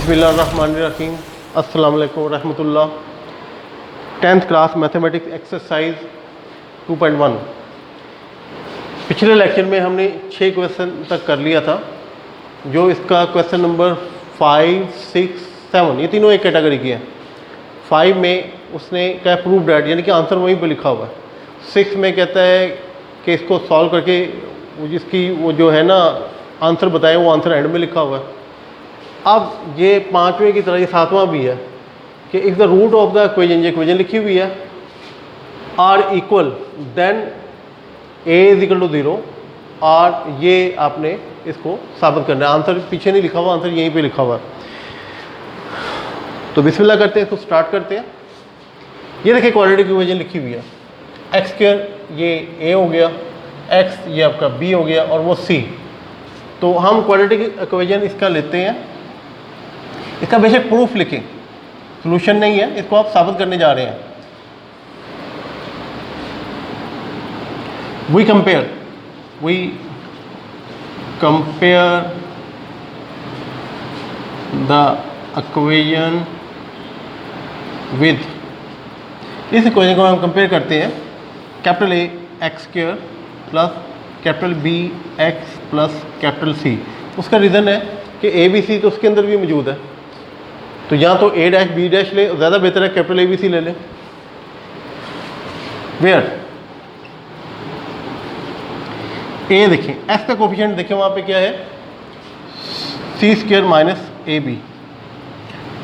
बिस्मिल्लाहिर्रहमानिर्रहीम। अस्सलाम वालेकुम रहमतुल्लाह। 10th class mathematics exercise 2.1। पिछले लेक्चर में हमने 6 क्वेश्चन तक कर लिया था। जो इसका क्वेश्चन नंबर 5, 6, 7 ये तीनों एक कैटेगरी की है। 5 में उसने क्या प्रूव डैट यानी कि आंसर वहीं पर लिखा हुआ है। 6 में कहता है कि इसको सॉल्व करके जिसकी वो जो है ना आंसर बताए वो आंसर एंड में लिखा हुआ है। अब ये 5वें की तरह ये 7वां भी है कि if the root of the equation, ये इक्वेशन लिखी हुई है, are equal then a is equal to 0 और ये आपने इसको साबित करना है। आंसर पीछे नहीं लिखा हुआ, आंसर यहीं पे लिखा हुआ है। तो बिस्मिल्लाह करते हैं, इसको स्टार्ट करते हैं। ये देखिए क्वाड्रेटिक इक्वेशन लिखी हुई है। एक्स स्क्वायर ये ए हो गया, एक्स ये आपका बी हो गया और वो सी। तो हम क्वाड्रेटिक इक्वेशन इसका लेते हैं, इसका बेसिक प्रूफ लिखें, सॉल्यूशन नहीं है, इसको आप साबित करने जा रहे हैं। We compare the equation with, इस इक्वेशन को हम कंपेयर करते हैं capital A x square plus capital B x plus capital C. उसका रीज़न है कि ए बी सी तो उसके अंदर भी मौजूद है, तो या तो ए डैश बी डैश ले, ज़्यादा बेहतर है कैपिटल ए बी सी ले लें। वेयर ए देखें, एक्स का कोफिशिएंट देखें वहाँ पे क्या है, सी स्क्वायर माइनस ए बी।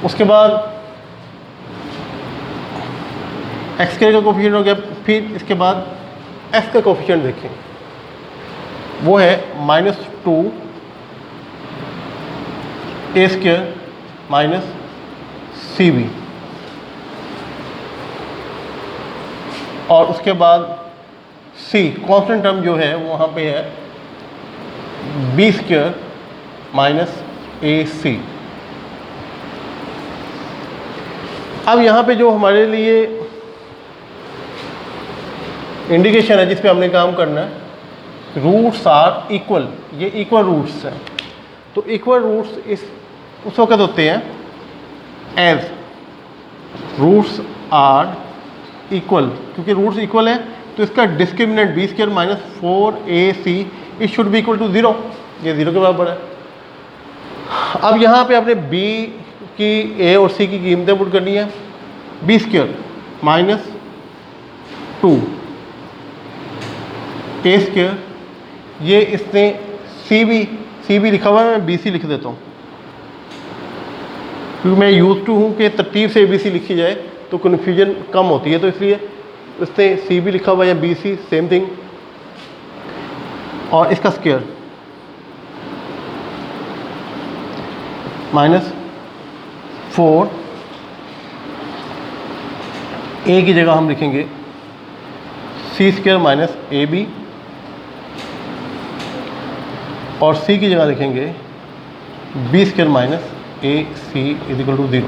उसके बाद एक्स स्क्वायर का कोफिशिएंट हो गया। फिर इसके बाद एक्स का कोफिशिएंट देखें, वो है -2 ए स्क्वायर माइनस सी बी। और उसके बाद सी कांस्टेंट टर्म जो है वो वहाँ पे है बी स्क्वायर माइनस ए सी। अब यहाँ पे जो हमारे लिए इंडिकेशन है जिस पे हमने काम करना है, रूट्स आर इक्वल, ये इक्वल रूट्स हैं। तो इक्वल रूट्स उस वक्त होते हैं एज रूट्स आर इक्वल, क्योंकि रूट्स इक्वल है तो इसका discriminant B square minus 4ac it should be equal to 0, ये 0 के बराबर है। अब यहाँ पे आपने b की a और c की कीमतें पुट करनी है। बी स्क्वायर माइनस 2 ए स्क्वायर, ये इसने सी बी लिखा हुआ है, मैं BC लिख देता हूँ क्योंकि मैं यूज टू हूँ कि तरतीब से ABC लिखी जाए तो कन्फ्यूजन कम होती है, तो इसलिए उसने CB लिखा हुआ है या BC सेम थिंग। और इसका स्क्वायर -4 ए की जगह हम लिखेंगे सी स्क्वायर माइनस AB और सी की जगह लिखेंगे B square minus A C is equal to 0।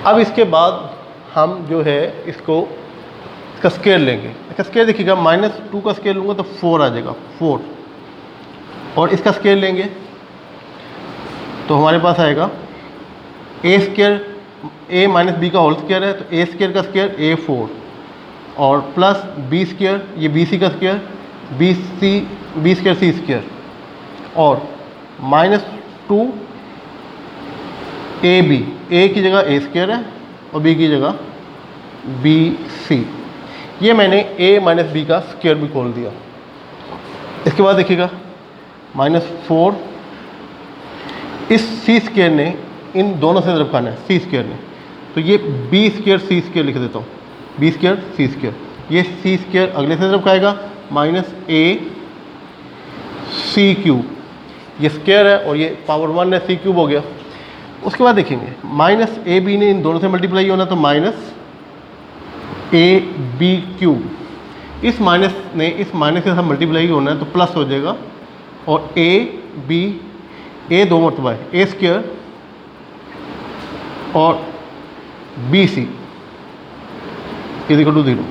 अब इसके बाद हम जो है इसका स्क्वायर लेंगे। इसका स्क्वायर देखिएगा, -2 का स्क्वायर लूँगा तो 4 आ जाएगा, 4। और इसका स्क्वायर लेंगे तो हमारे पास आएगा ए स्क्वायर, ए माइनस बी का होल स्क्वायर है तो ए स्क्वायर का स्क्वायर A4 और प्लस बी स्क्वायर, ये BC का स्क्वायर बी स्क्वायर सी स्क्वायर और -2 AB, ए की जगह ए स्क्वायर है और बी की जगह BC। ये मैंने a माइनस बी का स्क्वायर भी खोल दिया। इसके बाद देखिएगा -4 इस सी स्क्वायर ने इन दोनों से तरफ खाना है, सी स्क्वायर ने, तो ये बी स्क्वायर सी स्क्वायर लिख देता हूँ, बी स्क्वायर सी स्क्वायर। ये सी स्क्वायर अगले से तरफ खाएगा -AC³, ये स्क्वायर है और ये पावर 1 है, C³ हो गया। उसके बाद देखेंगे -AB ने इन दोनों से मल्टीप्लाई होना तो -AB³, इस माइनस ने इस माइनस के साथ मल्टीप्लाई होना है तो प्लस हो जाएगा और ए 2 मरतबा है ए स्क्वायर और BC इज इक्वल टू 0।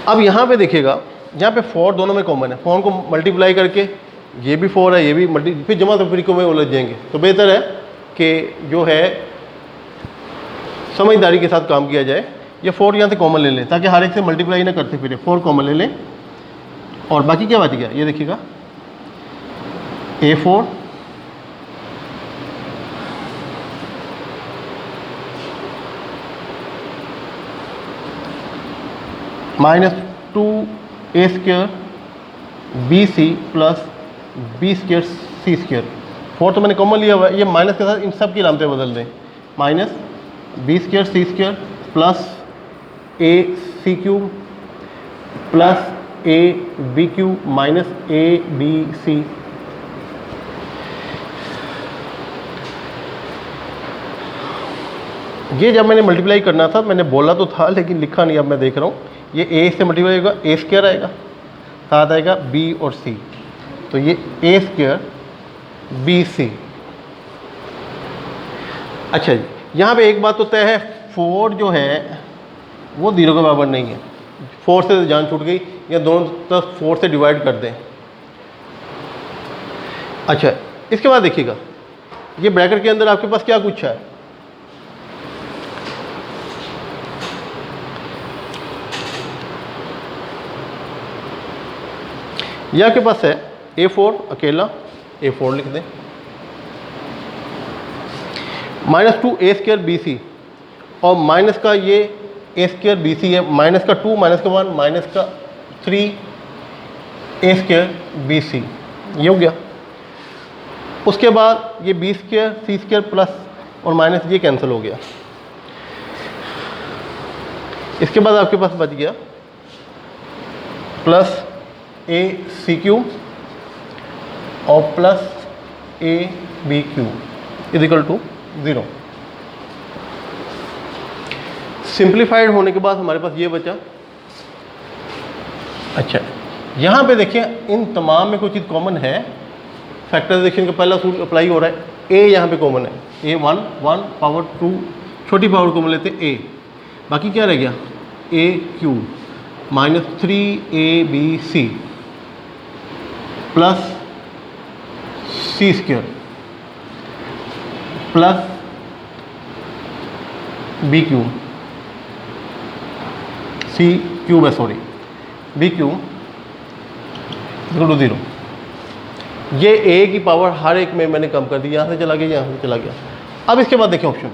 अब यहाँ पे देखिएगा यहाँ पे 4 दोनों में कॉमन है, 4 को मल्टीप्लाई करके ये भी 4 है, ये भी फिर जमा तफरीकों में उलझ जाएंगे। तो बेहतर है कि जो है समझदारी के साथ काम किया जाए। ये 4 यहाँ से कॉमन ले लें ताकि हर एक से मल्टीप्लाई ना करते फिर 4 कॉमन ले लें। और बाकी क्या बच गया, ये देखिएगा A4 minus 2A² BC plus B² C²। 4 तो मैंने कॉमन लिया हुआ है, ये माइनस के साथ इन सब की अलामतें बदल दें। Minus B² C² plus AC³ plus AB³ minus ABC। ये जब मैंने मल्टीप्लाई करना था मैंने बोला तो था लेकिन लिखा नहीं, अब मैं देख रहा हूँ। ये A से मल्टीप्लाई होगा, A² आएगा, साथ आएगा B और C, तो ये A² BC। अच्छा जी, यहाँ पे एक बात तो तय है, 4 जो है वो 0 के बराबर नहीं है। 4 से जान छूट गई, या दोनों तरफ 4 से डिवाइड कर दें। अच्छा, इसके बाद देखिएगा ये ब्रैकेट के अंदर आपके पास क्या कुछ है। ये आपके पास है A4 अकेला, A4 लिख दें, माइनस 2A² BC, और माइनस का ये A² BC है, माइनस का 2 माइनस का 1 माइनस का 3A² BC, ये हो गया। उसके बाद ये B² C² प्लस और माइनस ये कैंसिल हो गया। इसके बाद आपके पास बच गया प्लस AC³ और plus AB³ equal to 0। Simplified होने के बाद हमारे पास ये बचा। अच्छा, यहाँ पे देखिए इन तमाम में कोई चीज़ कॉमन है, फैक्टराइजेशन का पहला रूल अप्लाई हो रहा है। A यहाँ पे कॉमन है, A1 1 पावर 2 छोटी पावर कॉमन लेते A, बाकी क्या रह गया A³ minus 3ABC plus C² plus B³ C³ है, सॉरी B³ इक्वल टू 0। ये A की पावर हर एक में मैंने कम कर दी, यहाँ से चला गया, यहाँ से चला गया। अब इसके बाद देखिए ऑप्शन,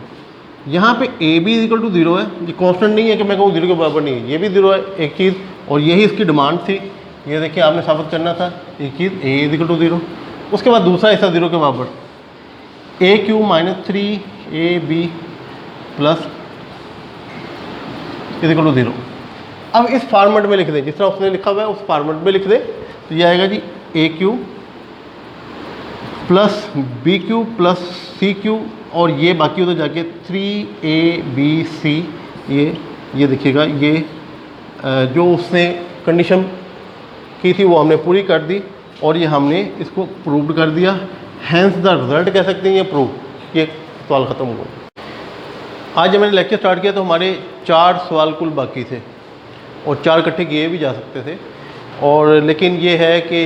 यहाँ पे AB इक्वल टू 0 है, ये कांस्टेंट नहीं है कि मैं कहूँ 0 के बराबर नहीं है, ये भी 0 है एक चीज़, और यही इसकी डिमांड थी। ये देखिए आपने साबित करना था एक चीज़ A इक्वल टू 0। उसके बाद दूसरा हिस्सा 0 के बराबर, A³ minus 3AB plus equal to 0। अब इस फॉर्मेट में लिख दें जिस तरह उसने लिखा हुआ है, उस फॉर्मेट में लिख दें, तो ये आएगा जी A³ plus B³ plus C³ और ये बाकी उधर जाके 3ABC। ये देखिएगा, ये जो उसने कंडीशन की थी वो हमने पूरी कर दी और ये हमने इसको प्रूव्ड कर दिया। हैंस द रिजल्ट कह सकते हैं, ये प्रूव, ये सवाल ख़त्म हुआ। आज जब मैंने लेक्चर स्टार्ट किया तो हमारे 4 सवाल कुल बाकी थे और 4 इकट्ठे किए भी जा सकते थे, और लेकिन ये है कि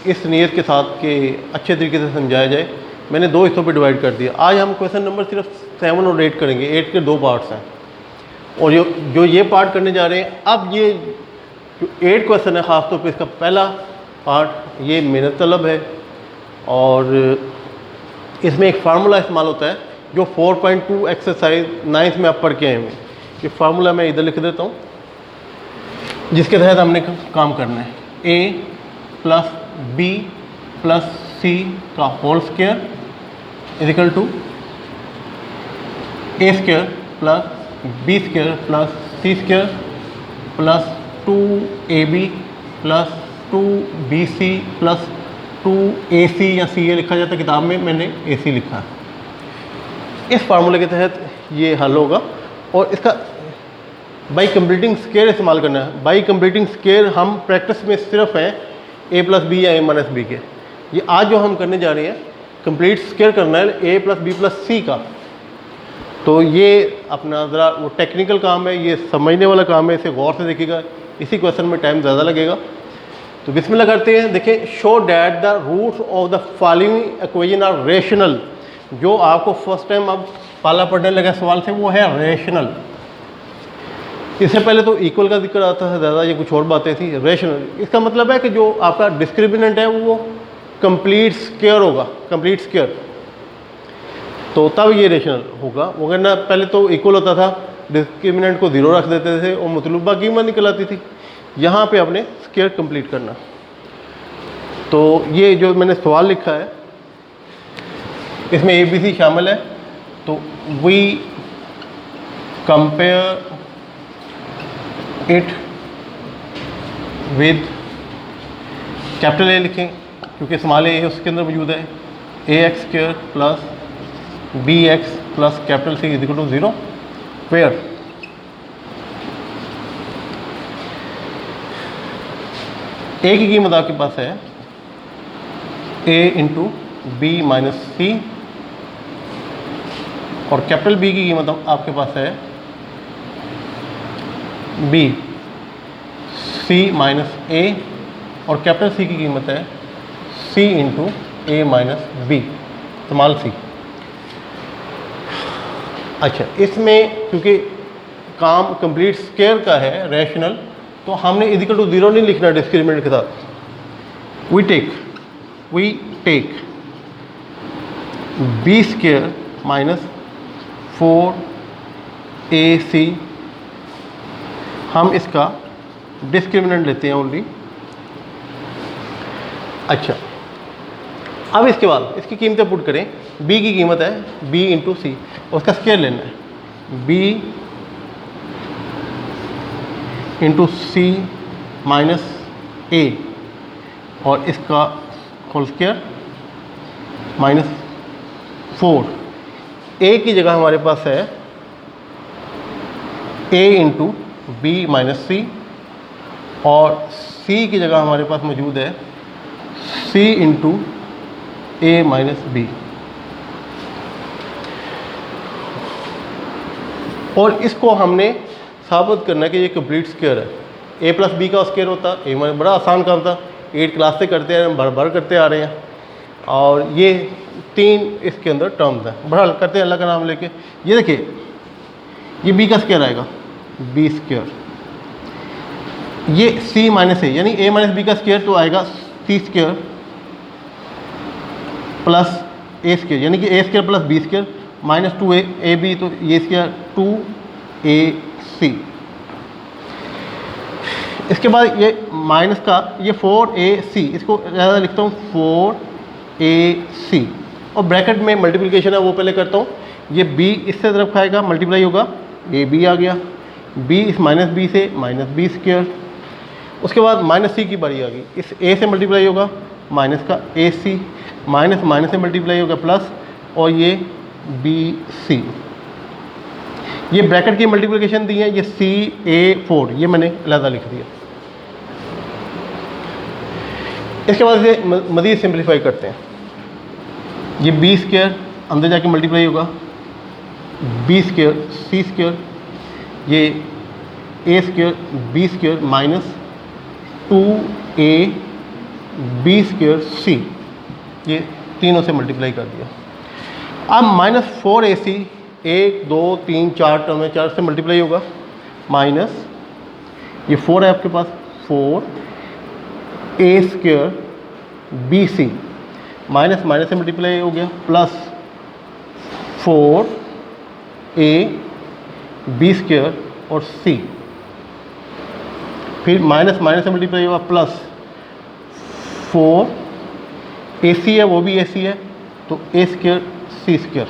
इस नीयत के साथ कि अच्छे तरीके से समझाया जाए, मैंने 2 हिस्सों पे डिवाइड कर दिया। आज हम क्वेश्चन नंबर सिर्फ 7 और 8 करेंगे। 8 के 2 पार्ट्स हैं और जो ये पार्ट करने जा रहे हैं, अब ये जो 8 क्वेश्चन है ख़ासतौर पे इसका पहला पार्ट ये मेहनत तलब है और इसमें एक फार्मूला इस्तेमाल होता है जो 4.2 एक्सरसाइज 9th में आप पढ़ के आए हैं। ये फार्मूला मैं इधर लिख देता हूँ जिसके तहत हमने काम करना है। A plus B plus C का whole square equal to A² plus B² plus C² plus 2AB plus 2BC plus 2AC या CA लिखा जाता है, किताब में मैंने AC लिखा है। इस फार्मूले के तहत ये हल होगा और इसका बाई कंप्लीटिंग स्क्वायर इस्तेमाल करना है। बाई कंप्लीटिंग स्क्वायर हम प्रैक्टिस में सिर्फ हैं A प्लस बी या A माइनस बी के। ये आज जो हम करने जा रहे हैं कंप्लीट स्क्वायर करना है A plus B plus C का। तो ये अपना ज़रा वो टेक्निकल काम है, ये समझने वाला काम है, इसे गौर से देखिएगा। इसी क्वेश्चन में टाइम ज़्यादा लगेगा। तो बिस्मिल्लाह करते हैं। देखिए, show that the roots of the following equation are rational. जो आपको फर्स्ट टाइम अब पाला पढ़ने लगा सवाल से वो है रेशनल। इससे पहले तो इक्वल का जिक्र आता है ज़्यादा, ये कुछ और बातें थी। रेशनल इसका मतलब है कि जो आपका डिस्क्रिमिनेंट है वो कंप्लीट स्क्वायर होगा, कंप्लीट स्क्वायर, तो तब ये रेशनल होगा। वरना पहले तो इक्वल होता था, डिस्क्रिमिनेंट को 0 रख देते थे और मतलूबा कीमत निकल आती थी। यहाँ पे आपने स्क्वायर कंप्लीट करना। तो ये जो मैंने सवाल लिखा है इसमें ABC शामिल है। तो we compare it with capital A लिखें क्योंकि स्मॉल ए उसके अंदर मौजूद है, AX² plus BX plus capital C equal to 0, where A की कीमत आपके पास है A into B minus C और कैपिटल B की कीमत आपके पास है B C माइनस A और कैपिटल C की कीमत है C into A minus B small C। अच्छा, इसमें क्योंकि काम कंप्लीट स्क्वायर का है रेशनल, तो हमने इक्वल टू 0 नहीं लिखना डिस्क्रिमिनेंट के साथ। We take B² minus 4AC, हम इसका डिस्क्रिमिनेंट लेते हैं ओनली। अच्छा, अब इसके बाद इसकी कीमतें पुट करें। B की कीमत है B इंटू C, उसका स्क्वायर लेना है B into C minus A और इसका होल स्क्वायर माइनस 4। A की जगह हमारे पास है A into B minus C और C की जगह हमारे पास मौजूद है C into A minus B। और इसको हमने साबित करना है कि ये कंप्लीट स्क्वायर है। A प्लस B का स्क्वायर होता है, A बड़ा आसान काम था, 8 क्लास से करते हैं, भर करते आ रहे हैं। और ये 3 इसके अंदर टर्म्स हैं, बड़ा करते हैं अल्लाह का नाम लेके। ये देखिए, ये B का स्क्वायर आएगा B², ये C माइनस A यानी A माइनस B का स्क्वायर तो आएगा C² प्लस A² यानी कि A² plus B² minus 2AB, तो ये स्क्वायर 2AC। इसके बाद ये माइनस का ये 4AC, इसको ज़्यादा लिखता हूँ 4AC और ब्रैकेट में मल्टीप्लिकेशन है वो पहले करता हूँ। ये B इससे तरफ खाएगा, मल्टीप्लाई होगा, AB आ गया, B इस माइनस B से माइनस B²। उसके बाद माइनस C की बारी आ गई, इस A से मल्टीप्लाई होगा माइनस का AC, माइनस माइनस से मल्टीप्लाई होगा प्लस और ये BC। ये ब्रैकेट की मल्टीप्लिकेशन दी है, ये CA4 ये मैंने अलग लिख दिया। इसके बाद इसे मज़ीद सिंप्लीफाई करते हैं। ये B² अंदर जाके मल्टीप्लाई होगा B² C², ये A² B² minus 2A B² C, ये तीनों से मल्टीप्लाई कर दिया। अब माइनस 4AC 1 2 3 4 टर्म है, 4 से मल्टीप्लाई होगा माइनस ये 4 है आपके पास 4A² BC माइनस माइनस से मल्टीप्लाई हो गया प्लस 4A B² और C, फिर माइनस माइनस से मल्टीप्लाई होगा प्लस 4AC है वो भी AC है तो A² C²।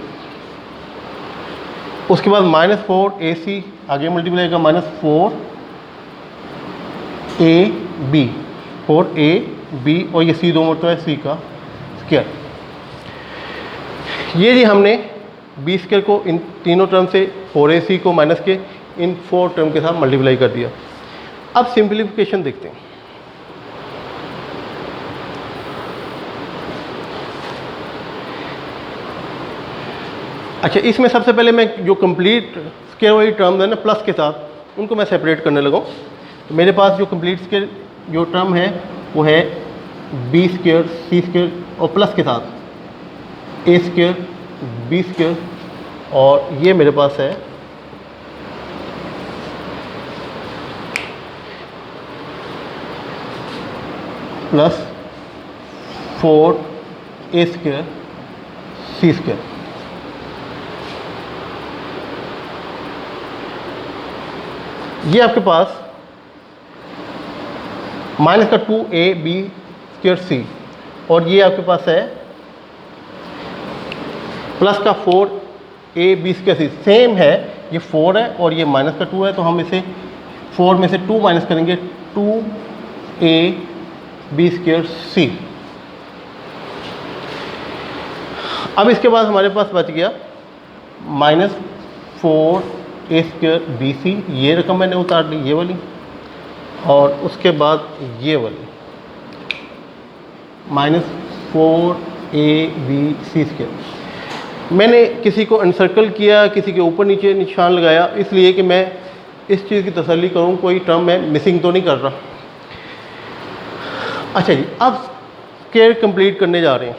उसके बाद माइनस 4AC आगे मल्टीप्लाई होगा माइनस 4AB और ये C 2 मतलब है C का स्क्वायर। ये जी हमने B² को इन तीनों टर्म से 4AC को माइनस के इन 4 टर्म के साथ मल्टीप्लाई कर दिया। अब सिंप्लीफिकेशन देखते हैं। अच्छा, इसमें सबसे पहले मैं जो कंप्लीट स्क्वायर वाली टर्म है ना प्लस के साथ, उनको मैं सेपरेट करने लगा। तो मेरे पास जो कंप्लीट स्क्वायर जो टर्म है वो है बी स्क्वायर सी स्क्वायर और प्लस के साथ ए स्क्वायर बी स्क्वायर, और ये मेरे पास है प्लस 4 ए स्क्वायर सी स्क्वायर। ये आपके पास माइनस का 2ab स्क्वायर सी, और ये आपके पास है प्लस का 4ab स्क्वायर सी। सेम है, ये 4 है और ये माइनस का 2 है, तो हम इसे 4 में से 2 माइनस करेंगे, 2ab स्क्वायर सी। अब इसके बाद हमारे पास बच गया माइनस 4a स्क्वायर बी सी, ये रकम मैंने उतार ली, ये वाली, और उसके बाद ये वाली माइनस 4ab स्क्वायर। मैंने किसी को अनसर्कल किया, किसी के ऊपर नीचे निशान लगाया, इसलिए कि मैं इस चीज़ की तसल्ली करूं कोई टर्म मैं मिसिंग तो नहीं कर रहा। अच्छा जी, अब स्क्वायर कंप्लीट करने जा रहे हैं।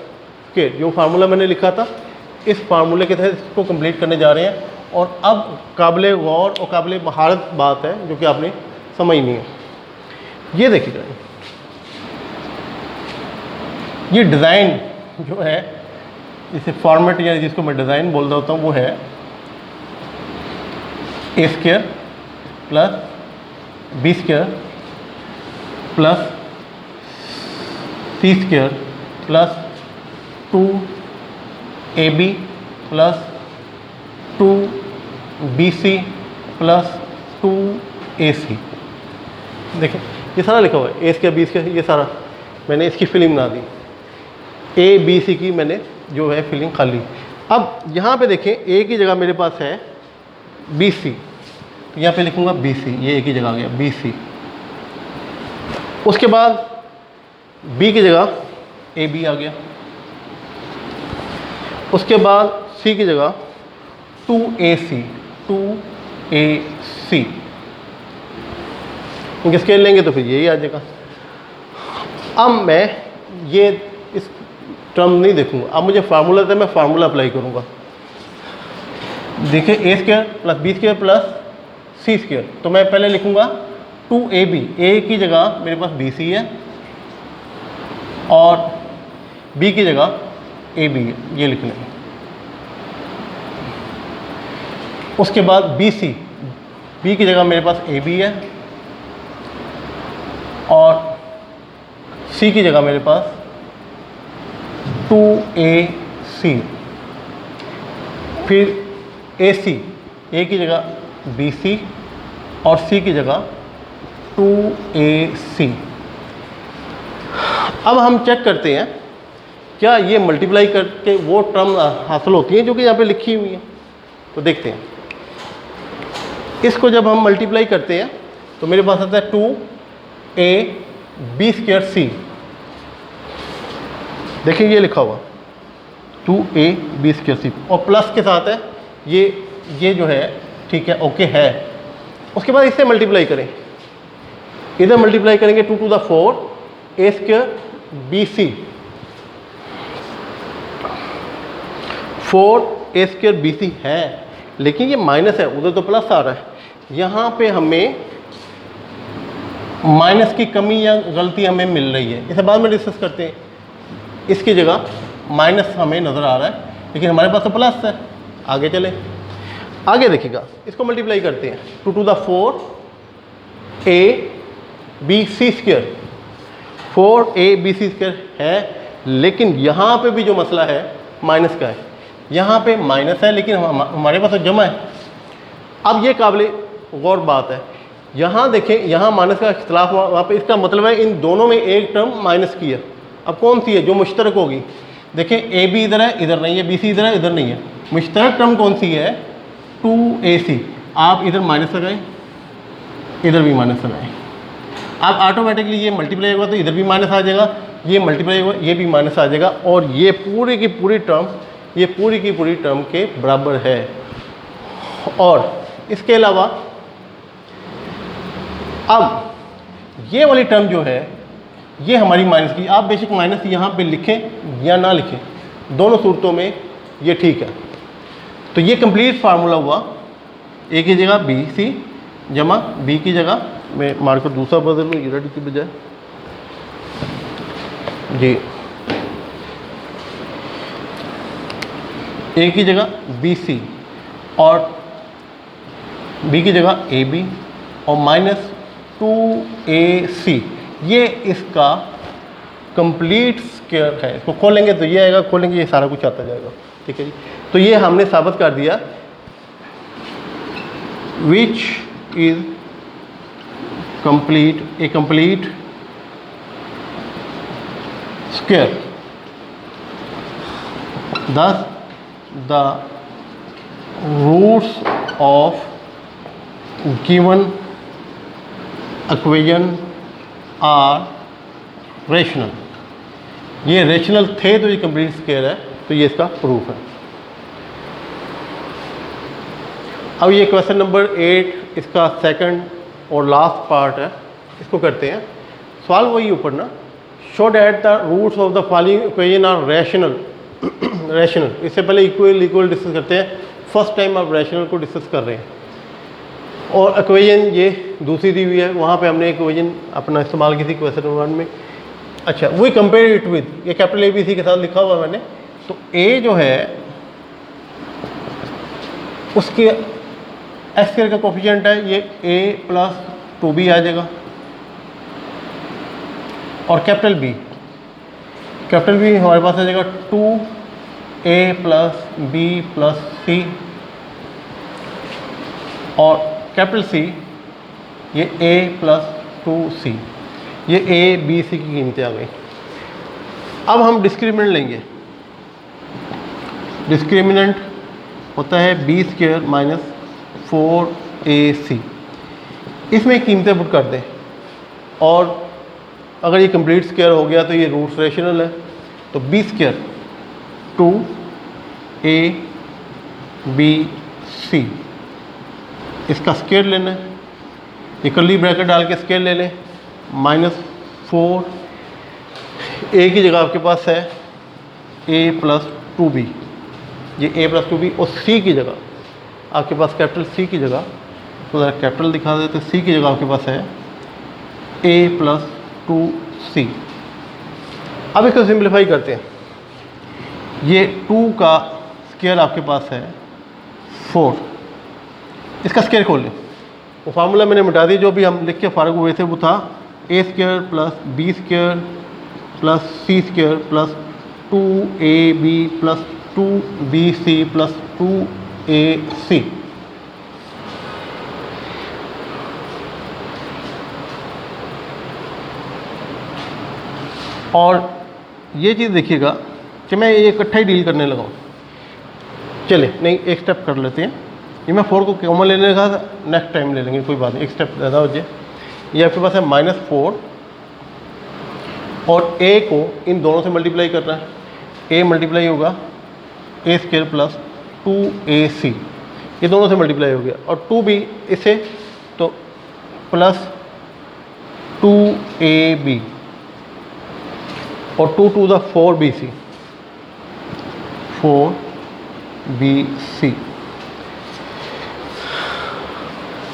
स्क्वायर जो फार्मूला मैंने लिखा था, इस फार्मूले के तहत इसको कंप्लीट करने जा रहे हैं, और अब काबिल गौर और काबिल महारत बात है जो कि आपने समझनी है। ये देखिएगा, ये डिज़ाइन जो है, इसे फॉर्मेट या जिसको मैं डिज़ाइन बोल रहा होता हूँ, वो है A square plus B square plus C square plus 2ab plus 2bc plus 2ac। देखिए ये सारा लिखा हुआ है, ए स्क्वायर बी स्क्वायर, ये सारा मैंने इसकी फिलिंग बना दी, ए बी सी की मैंने जो है फिलिंग खाली। अब यहाँ पे देखें, ए की जगह मेरे पास है बी सी, तो यहाँ पे लिखूँगा बी सी, ये ए की जगह आ गया बी सी। उसके बाद बी की जगह ए बी आ गया, उसके बाद सी की जगह 2ac 2ac। इनके स्केल लेंगे तो फिर यही आ जाएगा। अब मैं ये इस टर्म नहीं देखूंगा, अब मुझे फार्मूला था, मैं फार्मूला अप्लाई करूंगा। देखिए A square plus B square plus C square, तो मैं पहले लिखूंगा 2ab, ए की जगह मेरे पास bc है और बी की जगह ab है, ये लिख लेंगे। उसके बाद bc, बी की जगह मेरे पास ab है और सी की जगह मेरे पास 2ac, फिर ac, ए की जगह bc और सी की जगह 2ac। अब हम चेक करते हैं क्या ये मल्टीप्लाई करके वो टर्म हासिल होती हैं जो कि यहाँ पे लिखी हुई है। तो देखते हैं, इसको जब हम मल्टीप्लाई करते हैं तो मेरे पास आता है 2ab स्क्वायर सी। देखिए ये लिखा हुआ 2ab स्क्वायर सी और प्लस के साथ है ये जो है, ठीक है, ओके है। उसके बाद इससे मल्टीप्लाई करें, इधर मल्टीप्लाई करेंगे 2 to the 4 a square B C, 4a square B C है, लेकिन ये माइनस है, उधर तो प्लस आ रहा है। यहाँ पे हमें माइनस की कमी या गलती हमें मिल रही है, इसे बाद में डिस्कस करते हैं। इसकी जगह माइनस हमें नज़र आ रहा है, लेकिन हमारे पास तो प्लस है। आगे चले, आगे देखिएगा, इसको मल्टीप्लाई करते हैं 2 to the 4 a b c square, 4a b c square है, लेकिन यहाँ पे भी जो मसला है माइनस का है। यहाँ पे माइनस है लेकिन हमारे पास तो जमा है। अब ये काबिल गौर बात है, यहाँ देखें, यहाँ माइनस का इख्तिलाफ हुआ, वहाँ पे इसका मतलब है इन दोनों में एक टर्म माइनस की है। अब कौन सी है जो मुश्तरक होगी? देखें ए बी इधर है, इधर नहीं है, बी सी इधर है, इधर नहीं है। मुश्तरक टर्म कौन सी है? 2ac। आप इधर माइनस लगाएं, इधर भी माइनस लगाएं, आप ऑटोमेटिकली ये मल्टीप्लाई होगा तो इधर भी माइनस आ जाएगा, ये मल्टीप्लाई होगा ये भी माइनस आ जाएगा, और ये पूरी की पूरी टर्म, ये पूरी की पूरी टर्म के बराबर है। और इसके अलावा अब ये वाली टर्म जो है ये हमारी माइनस की, आप बेशक माइनस यहाँ पे लिखें या ना लिखें, दोनों सूरतों में ये ठीक है। तो ये कंप्लीट फार्मूला हुआ, ए की जगह बी सी जमा बी की जगह मैं मार्कर दूसरा बदल लूँ रेडी की बजाय जी, ए की जगह बी सी और बी की जगह ए बी और माइनस 2ac, ये इसका कंप्लीट स्क्वायर है। इसको खोलेंगे तो ये आएगा, खोलेंगे ये सारा कुछ आता जाएगा, ठीक है जी। तो ये हमने साबित कर दिया which is complete A complete square, thus the roots of given equation are rational। ये रेशनल थे तो ये कंप्लीट स्क्वायर है, तो ये इसका प्रूफ है। अब ये क्वेश्चन नंबर 8 इसका सेकंड और लास्ट पार्ट है, इसको करते हैं। सवाल वही ऊपर ना, show that the roots of the following equation are rational. Rational, इससे पहले इक्वल डिस्कस करते हैं, फर्स्ट टाइम आप रैशनल को डिस्कस कर रहे हैं। और इक्वेशन ये दूसरी दी हुई है, वहाँ पे हमने इक्वेशन अपना इस्तेमाल की थी क्वेश्चन नंबर 1 में। अच्छा, वी कंपेयर इट विद, ये कैपिटल ए बी सी के साथ लिखा हुआ मैंने, तो ए जो है उसके एक्स स्क्वायर का कोफिशिएंट है, ये ए प्लस 2b आ जाएगा। और कैपिटल बी हमारे पास आ जाएगा 2a प्लस बी प्लस सी। और कैपिटल सी ये a प्लस 2c, ये a b c की कीमतें आ गई। अब हम डिस्क्रिमिनेंट लेंगे। डिस्क्रिमिनेंट होता है b स्क्वायर माइनस 4ac, इसमें कीमतें पुट कर दें और अगर ये कंप्लीट स्क्वायर हो गया तो ये रूट्स रेशनल है। तो b स्क्वायर 2ab इसका स्क्वायर लेना है, ये कर्ली ब्रैकेट डाल के स्क्वायर ले लें, माइनस 4 a की जगह आपके पास है a प्लस 2b, ये a प्लस 2b, और c की जगह आपके पास कैपिटल C की जगह, तो ज़रा कैपिटल दिखा देते, C की जगह आपके पास है a प्लस 2c। अब इसको सिंप्लीफाई करते हैं, ये 2 का स्क्वायर आपके पास है 4, इसका स्क्वायर खोल लें। वो फार्मूला मैंने मिटा दिया, जो भी हम लिख के फारग हुए थे वो था a square plus b square plus c square plus 2ab plus 2bc plus 2ac। और ये चीज़ देखिएगा कि मैं ये इकट्ठा ही डील करने लगा हूँ। चले नहीं, एक स्टेप कर लेते हैं। ये मैं 4 को कॉमन लेने लगा था, नेक्स्ट टाइम ले लेंगे, कोई बात नहीं, एक स्टेप ज़्यादा हो जाए। ये आपके पास है -4 और a को इन दोनों से मल्टीप्लाई कर रहा है, a मल्टीप्लाई होगा a स्क्वायर प्लस 2ac, ये दोनों से मल्टीप्लाई हो गया, और 2b इसे तो प्लस 2ab और 2 टू द 4bc, 4bc।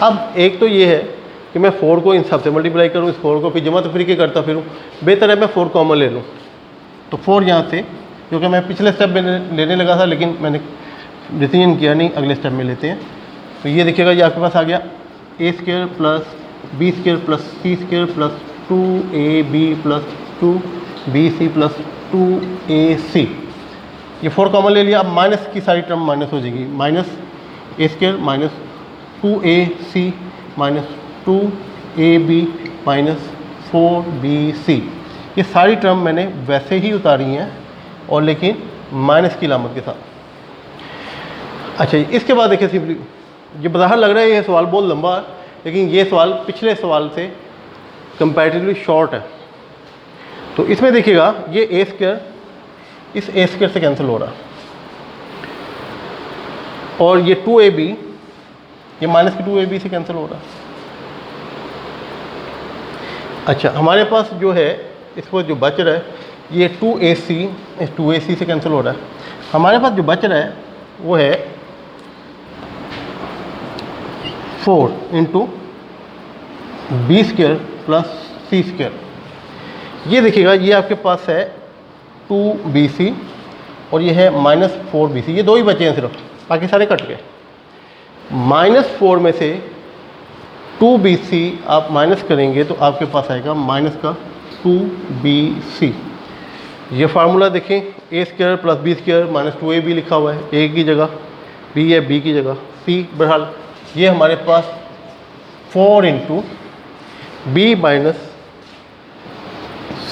अब एक तो ये है कि मैं 4 को इन सब से मल्टीप्लाई करूँ, इस 4 को फिर जमा तफरीक के करता फिरूँ, बेहतर है मैं 4 कॉमन ले लूँ। तो 4 यहाँ से, क्योंकि मैं पिछले स्टेप में लेने लगा था लेकिन मैंने डिसीजन किया नहीं, अगले स्टेप में लेते हैं। तो ये देखिएगा, ये आपके पास आ गया a square plus b square plus c square plus 2ab plus 2bc plus 2ac। ये 4 कॉमन ले लिया। अब माइनस की सारी टर्म माइनस हो जाएगी, minus a square minus 2ac minus 2ab minus 4bc। ये सारी टर्म मैंने वैसे ही उतारी हैं और लेकिन माइनस की लामत के साथ। अच्छा, इसके बाद देखिए सिंपली, ये बाहर लग रहा है ये सवाल बहुत लंबा है, लेकिन ये सवाल पिछले सवाल से कंपैरेटिवली शॉर्ट है। तो इसमें देखिएगा, ये a स्क्वायर इस a स्क्वायर से कैंसिल हो रहा है, और ये 2ab ये माइनस की 2ab से कैंसिल हो रहा है। अच्छा, हमारे पास जो है इस पर जो बच रहा है ये 2AC, इस 2AC से कैंसिल हो रहा है। हमारे पास जो बच रहा है वो है 4 इंटू B² प्लस C²। ये देखिएगा, ये आपके पास है 2BC और ये है -4BC। ये दो ही बचे हैं सिर्फ, बाकी सारे कट गए। -4 में से 2BC आप माइनस करेंगे तो आपके पास आएगा माइनस का 2BC। ये फार्मूला देखें, A² plus B² minus 2AB लिखा हुआ है, A की जगह B है, B की जगह C। बहरहाल ये हमारे पास 4 इंटू B माइनस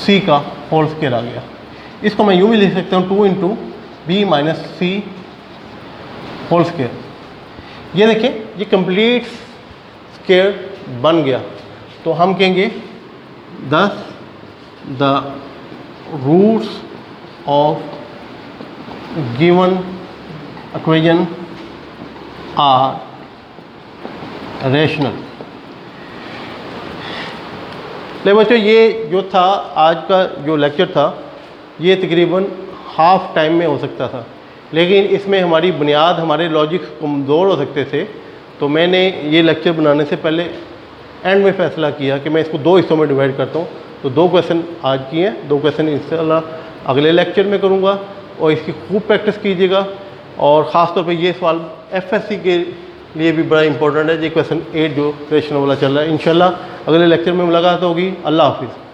C का होल स्क्वायर आ गया। इसको मैं यूँ भी लिख सकता हूँ 2 into B minus C whole square. ये देखें, ये कंप्लीट स्क्वायर बन गया। तो हम कहेंगे thus the roots of given equation are rational. ले बच्चों, ये जो था आज का जो लेक्चर था, ये तकरीबन हाफ टाइम में हो सकता था, लेकिन इसमें हमारी बुनियाद, हमारे लॉजिक्स कमज़ोर हो सकते थे। तो मैंने ये लेक्चर बनाने से पहले एंड में फ़ैसला किया कि मैं इसको दो हिस्सों में डिवाइड करता हूँ। तो 2 क्वेश्चन आज किए हैं, 2 क्वेश्चन इंशाल्लाह अगले लेक्चर में करूँगा, और इसकी खूब प्रैक्टिस कीजिएगा। और ख़ास तौर पे ये सवाल FSC के लिए भी बड़ा इंपॉर्टेंट है, ये क्वेश्चन 8 जो रेशनल वाला चल रहा है। इंशाल्लाह अगले लेक्चर में मुलाकात होगी। अल्लाह हाफिज़।